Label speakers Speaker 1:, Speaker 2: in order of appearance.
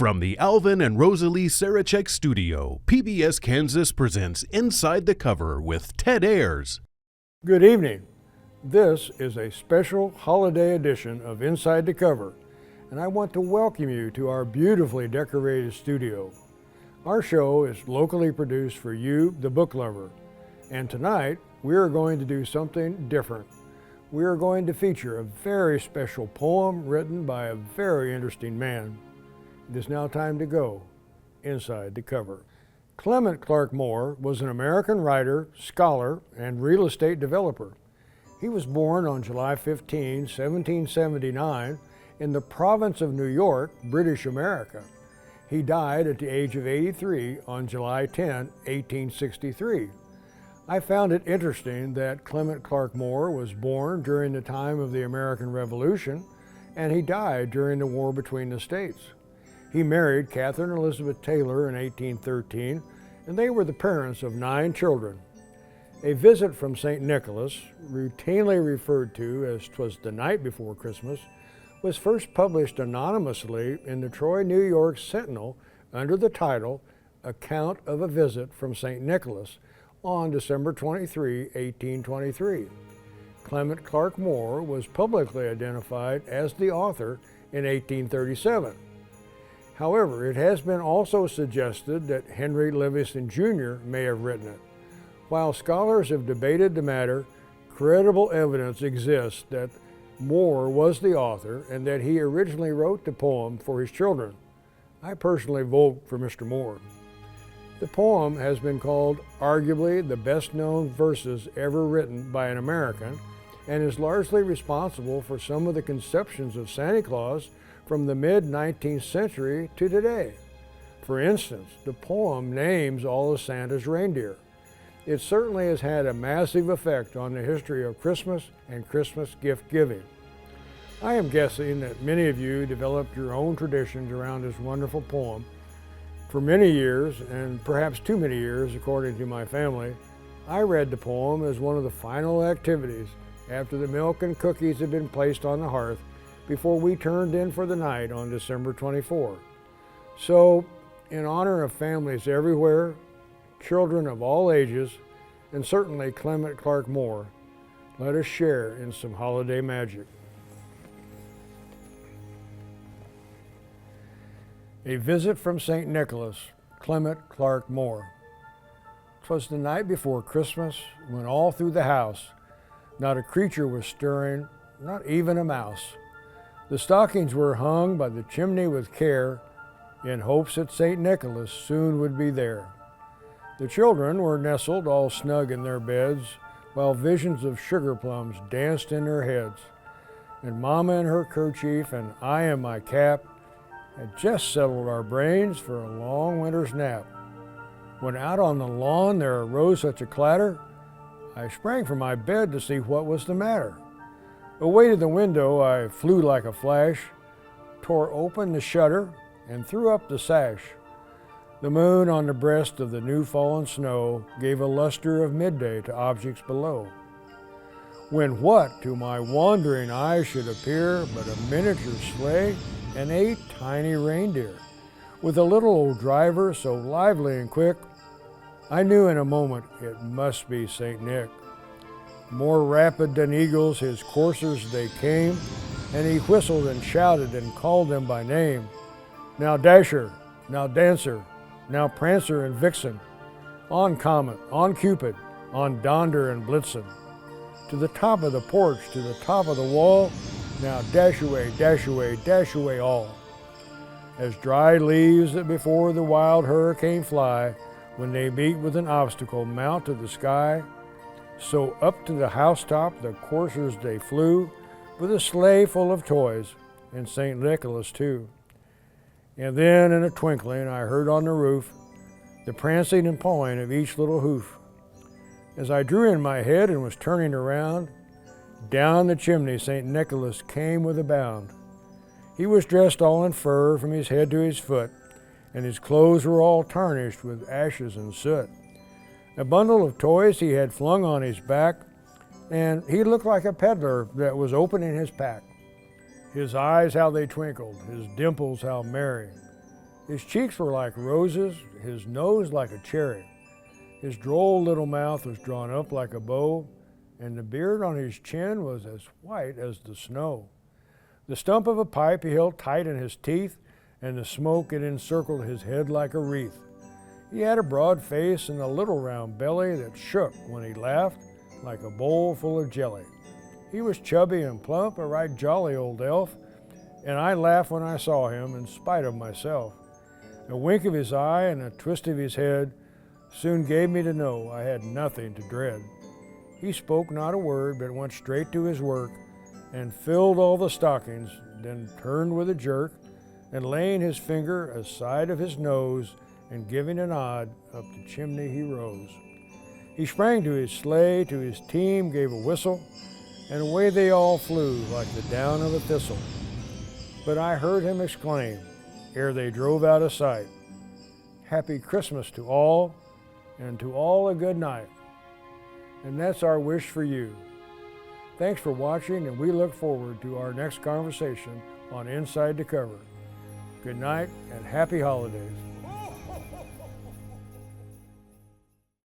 Speaker 1: From the Alvin and Rosalie Sarachek studio, PBS Kansas presents Inside the Cover with Ted Ayers.
Speaker 2: Good evening. This is a special holiday edition of Inside the Cover, and I want to welcome you to our beautifully decorated studio. Our show is locally produced for you, the book lover, and tonight we are going to do something different. We are going to feature a very special poem written by a very interesting man. It is now time to go inside the cover. Clement Clark Moore was an American writer, scholar, and real estate developer. He was born on July 15, 1779, in the province of New York, British America. He died at the age of 83 on July 10, 1863. I found it interesting that Clement Clark Moore was born during the time of the American Revolution, and he died during the war between the states. He married Catherine Elizabeth Taylor in 1813, and they were the parents of 9 children. A Visit from St. Nicholas, routinely referred to as "Twas the Night Before Christmas," was first published anonymously in the Troy, New York Sentinel under the title Account of a Visit from St. Nicholas on December 23, 1823. Clement Clark Moore was publicly identified as the author in 1837. However, it has been also suggested that Henry Livingston Jr. may have written it. While scholars have debated the matter, credible evidence exists that Moore was the author and that he originally wrote the poem for his children. I personally vote for Mr. Moore. The poem has been called arguably the best-known verses ever written by an American and is largely responsible for some of the conceptions of Santa Claus from the mid-19th century to today. For instance, the poem names all of Santa's reindeer. It certainly has had a massive effect on the history of Christmas and Christmas gift giving. I am guessing that many of you developed your own traditions around this wonderful poem. For many years, and perhaps too many years according to my family, I read the poem as one of the final activities after the milk and cookies had been placed on the hearth before we turned in for the night on December 24. So, in honor of families everywhere, children of all ages, and certainly Clement Clark Moore, let us share in some holiday magic. A Visit from St. Nicholas, Clement Clark Moore. 'Twas the night before Christmas, when all through the house not a creature was stirring, not even a mouse. The stockings were hung by the chimney with care, in hopes that St. Nicholas soon would be there. The children were nestled all snug in their beds, while visions of sugar plums danced in their heads. And Mama in her kerchief and I in my cap had just settled our brains for a long winter's nap. When out on the lawn there arose such a clatter, I sprang from my bed to see what was the matter. Away to the window I flew like a flash, tore open the shutter, and threw up the sash. The moon on the breast of the new fallen snow gave a luster of midday to objects below. When what to my wandering eyes should appear but a miniature sleigh and 8 tiny reindeer, with a little old driver so lively and quick, I knew in a moment it must be St. Nick. More rapid than eagles his coursers they came, and he whistled and shouted and called them by name. Now Dasher, now Dancer, now Prancer and Vixen, on Comet, on Cupid, on Donder and Blitzen. To the top of the porch, to the top of the wall, now dash away, dash away, dash away all. As dry leaves that before the wild hurricane fly, when they meet with an obstacle mount to the sky, so up to the housetop the coursers they flew, with a sleigh full of toys, and St. Nicholas too. And then in a twinkling I heard on the roof the prancing and pawing of each little hoof. As I drew in my head and was turning around, down the chimney St. Nicholas came with a bound. He was dressed all in fur from his head to his foot, and his clothes were all tarnished with ashes and soot. A bundle of toys he had flung on his back, and he looked like a peddler that was opening his pack. His eyes how they twinkled, his dimples how merry. His cheeks were like roses, his nose like a cherry. His droll little mouth was drawn up like a bow, and the beard on his chin was as white as the snow. The stump of a pipe he held tight in his teeth, and the smoke it encircled his head like a wreath. He had a broad face and a little round belly that shook when he laughed like a bowl full of jelly. He was chubby and plump, a right jolly old elf, and I laughed when I saw him in spite of myself. A wink of his eye and a twist of his head soon gave me to know I had nothing to dread. He spoke not a word, but went straight to his work and filled all the stockings, then turned with a jerk, and laying his finger aside of his nose and giving a nod, up the chimney he rose. He sprang to his sleigh, to his team gave a whistle, and away they all flew like the down of a thistle. But I heard him exclaim, ere they drove out of sight, "Happy Christmas to all, and to all a good night." And that's our wish for you. Thanks for watching, and we look forward to our next conversation on Inside the Cover. Good night and happy holidays.